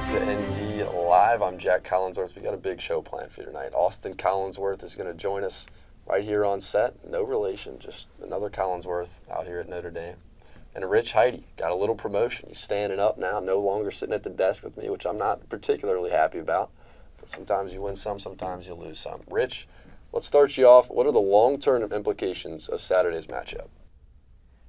back to ND Live. I'm Jac Collinsworth. We got a big show planned for you tonight. Austin Collinsworth is going to join us right here on set. No relation, just another Collinsworth out here at Notre Dame. And Rich Hidy got a little promotion. He's standing up now, no longer sitting at the desk with me, which I'm not particularly happy about. But sometimes you win some, sometimes you lose some. Rich, let's start you off. What are the long-term implications of Saturday's matchup?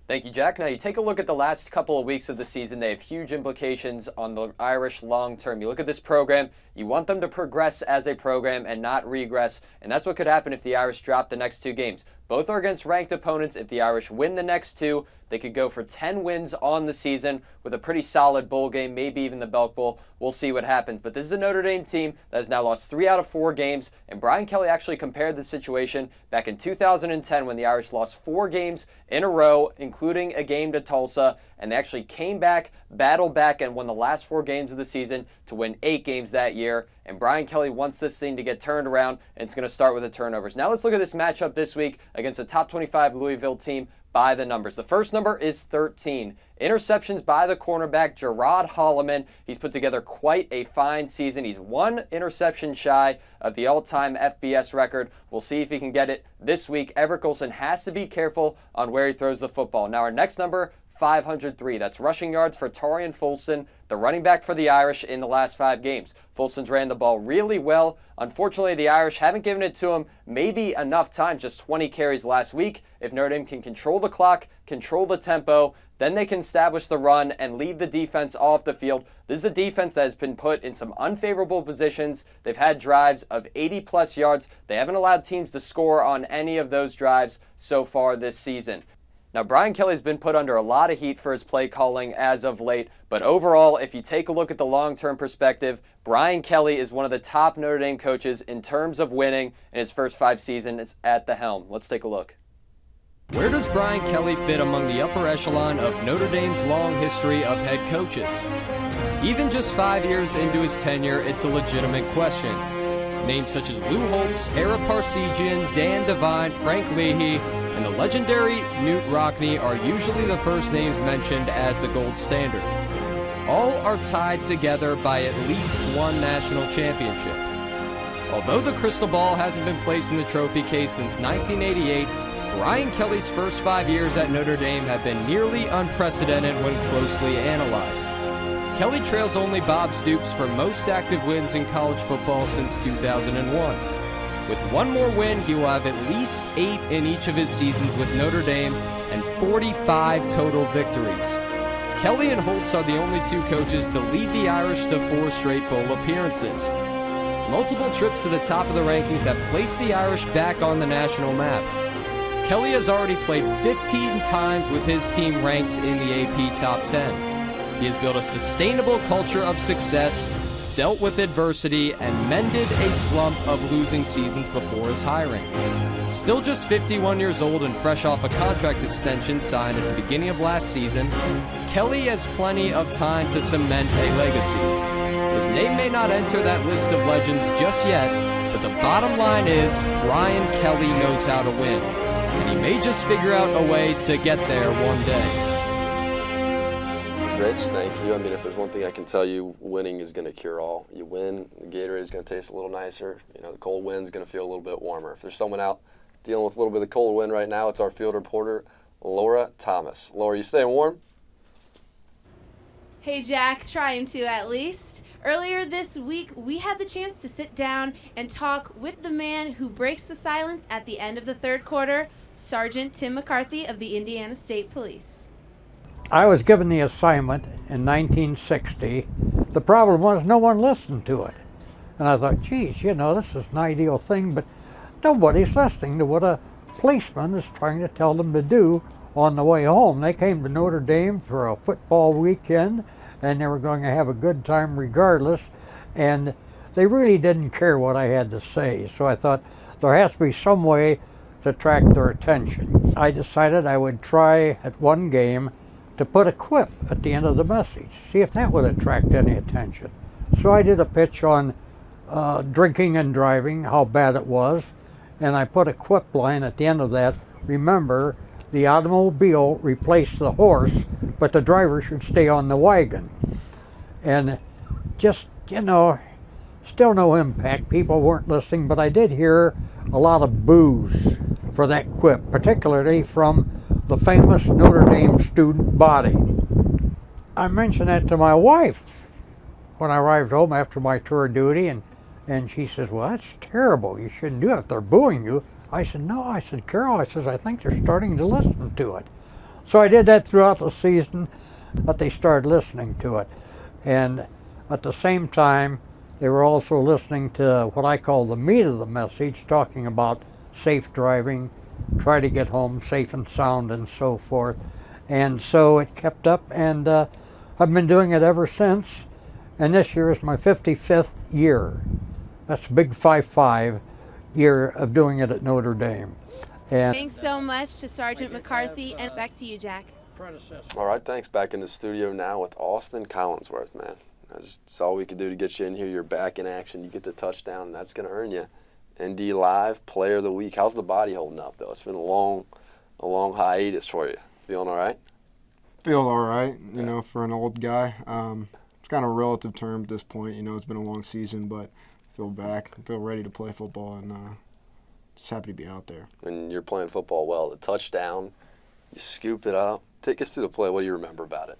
Thank you, Jack. Now, you take a look at the last couple of weeks of the season. They have huge implications on the Irish long-term. You look at this program, you want them to progress as a program and not regress, and that's what could happen if the Irish drop the next two games. Both are against ranked opponents. If the Irish win the next two, they could go for 10 wins on the season with a pretty solid bowl game, maybe even the Belk Bowl. We'll see what happens. But this is a Notre Dame team that has now lost 3 out of 4 games, and Brian Kelly actually compared the situation back in 2010 when the Irish lost 4 games in a row, including a game to Tulsa, and they actually came back, battled back, and won the last 4 games of the season to win 8 games that year. And Brian Kelly wants this thing to get turned around, and it's going to start with the turnovers. Now let's look at this matchup this week against a top 25 Louisville team by the numbers. The first number is 13. Interceptions by the cornerback, Gerard Holloman. He's put together quite a fine season. He's 1 interception shy of the all-time FBS record. We'll see if he can get it this week. Everett Golson has to be careful on where he throws the football. Now our next number, 503. That's rushing yards for Torian Folston, the running back for the Irish in the last 5 games. Folston's ran the ball really well. Unfortunately, the Irish haven't given it to him maybe enough time, just 20 carries last week. If Notre Dame can control the clock, control the tempo, then they can establish the run and lead the defense off the field. This is a defense that has been put in some unfavorable positions. They've had drives of 80-plus yards. They haven't allowed teams to score on any of those drives so far this season. Now, Brian Kelly's been put under a lot of heat for his play calling as of late, but overall, if you take a look at the long-term perspective, Brian Kelly is one of the top Notre Dame coaches in terms of winning in his first 5 seasons at the helm. Let's take a look. Where does Brian Kelly fit among the upper echelon of Notre Dame's long history of head coaches? Even just 5 years into his tenure, it's a legitimate question. Names such as Lou Holtz, Ara Parseghian, Dan Devine, Frank Leahy, and the legendary Knute Rockne are usually the first names mentioned as the gold standard. All are tied together by at least 1 national championship. Although the crystal ball hasn't been placed in the trophy case since 1988, Brian Kelly's first 5 years at Notre Dame have been nearly unprecedented when closely analyzed. Kelly trails only Bob Stoops for most active wins in college football since 2001. With 1 more win, he will have at least 8 in each of his seasons with Notre Dame and 45 total victories. Kelly and Holtz are the only 2 coaches to lead the Irish to 4 straight bowl appearances. Multiple trips to the top of the rankings have placed the Irish back on the national map. Kelly has already played 15 times with his team ranked in the AP Top 10. He has built a sustainable culture of success, dealt with adversity, and mended a slump of losing seasons before his hiring. Still just 51 years old and fresh off a contract extension signed at the beginning of last season, Kelly has plenty of time to cement a legacy. His name may not enter that list of legends just yet, but the bottom line is Brian Kelly knows how to win, and he may just figure out a way to get there one day. Rich, thank you. I mean, if there's one thing I can tell you, winning is going to cure all. You win, the Gatorade is going to taste a little nicer. You know, the cold wind's going to feel a little bit warmer. If there's someone out dealing with a little bit of cold wind right now, it's our field reporter, Laura Thomas. Laura, you staying warm? Hey, Jack, trying to at least. Earlier this week, we had the chance to sit down and talk with the man who breaks the silence at the end of the 3rd quarter, Sergeant Tim McCarthy of the Indiana State Police. I was given the assignment in 1960. The problem was no one listened to it. And I thought, geez, you know, this is an ideal thing, but nobody's listening to what a policeman is trying to tell them to do on the way home. They came to Notre Dame for a football weekend, and they were going to have a good time regardless, and they really didn't care what I had to say. So I thought there has to be some way to attract their attention. I decided I would try at one game to put a quip at the end of the message, see if that would attract any attention. So I did a pitch on drinking and driving, how bad it was, and I put a quip line at the end of that. Remember, the automobile replaced the horse, but the driver should stay on the wagon. And just, still no impact. People weren't listening, but I did hear a lot of boos for that quip, particularly from the famous Notre Dame student body. I mentioned that to my wife when I arrived home after my tour of duty, and she says, well, that's terrible. You shouldn't do it if they're booing you. I said, no. I said, Carol, I think they're starting to listen to it. So I did that throughout the season, that they started listening to it. And at the same time, they were also listening to what I call the meat of the message, talking about safe driving, try to get home safe and sound, and so forth. And so it kept up, and I've been doing it ever since. And this year is my 55th year. That's a big 5-5 year of doing it at Notre Dame. And Thanks so much to Sergeant McCarthy, and back to you, Jack. All right, thanks. Back in the studio now with Austin Collinsworth, man. That's all we could do to get you in here. You're back in action. You get the touchdown, and that's going to earn you ND Live Player of the Week. How's the body holding up, though? It's been a long hiatus for you. Feeling all right? Feel all right, for an old guy. It's kind of a relative term at this point. It's been a long season, but I feel back. I feel ready to play football, and just happy to be out there. And you're playing football well. The touchdown, you scoop it up. Take us through the play. What do you remember about it?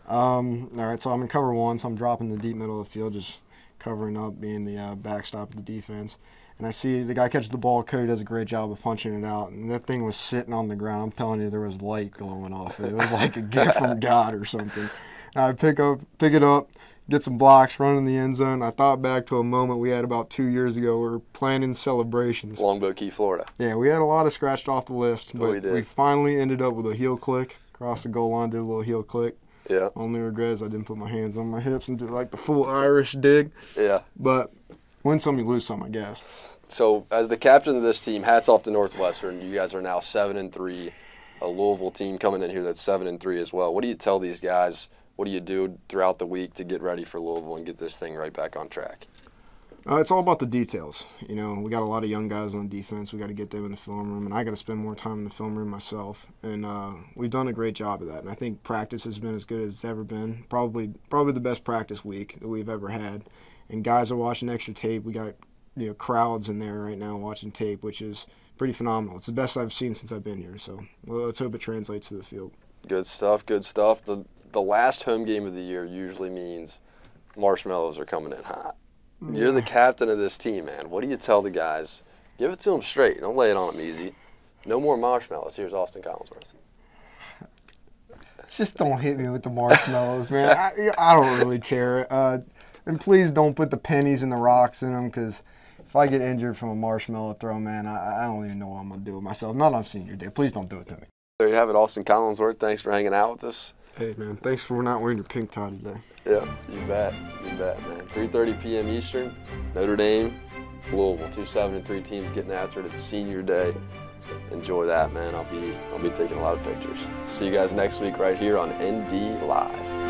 All right, so I'm in cover one, so I'm dropping the deep middle of the field, just covering up, being the backstop of the defense. And I see the guy catches the ball. Cody does a great job of punching it out, and that thing was sitting on the ground. I'm telling you, there was light glowing off it. It was like a gift from God or something. And I pick it up, get some blocks, run in the end zone. I thought back to a moment we had about 2 years ago. We were planning celebrations. Longboat Key, Florida. Yeah, we had a lot of scratched off the list, but we finally ended up with a heel click. Across the goal line, did a little heel click. Yeah. Only regret is I didn't put my hands on my hips and do like the full Irish dig. Yeah. But win some, you lose some, I guess. So as the captain of this team, hats off to Northwestern. You guys are now 7-3. A Louisville team coming in here that's 7-3 as well. What do you tell these guys? What do you do throughout the week to get ready for Louisville and get this thing right back on track? It's all about the details. We got a lot of young guys on defense. We got to get them in the film room, and I got to spend more time in the film room myself. And we've done a great job of that. And I think practice has been as good as it's ever been. Probably the best practice week that we've ever had. And guys are watching extra tape. We got crowds in there right now watching tape, which is pretty phenomenal. It's the best I've seen since I've been here. So let's hope it translates to the field. Good stuff. Good stuff. The last home game of the year usually means marshmallows are coming in hot. You're the captain of this team, man. What do you tell the guys? Give it to them straight. Don't lay it on them easy. No more marshmallows. Here's Austin Collinsworth. Just don't hit me with the marshmallows, man. I don't really care. And please don't put the pennies and the rocks in them, because if I get injured from a marshmallow throw, man, I don't even know what I'm going to do with myself. Not on senior day. Please don't do it to me. There you have it, Austin Collinsworth. Thanks for hanging out with us. Hey, man, thanks for not wearing your pink tie today. Yeah, you bet, man. 3:30 p.m. Eastern, Notre Dame, Louisville, 2 7-3 teams getting after it. It's senior day. Enjoy that, man. I'll be taking a lot of pictures. See you guys next week right here on ND Live.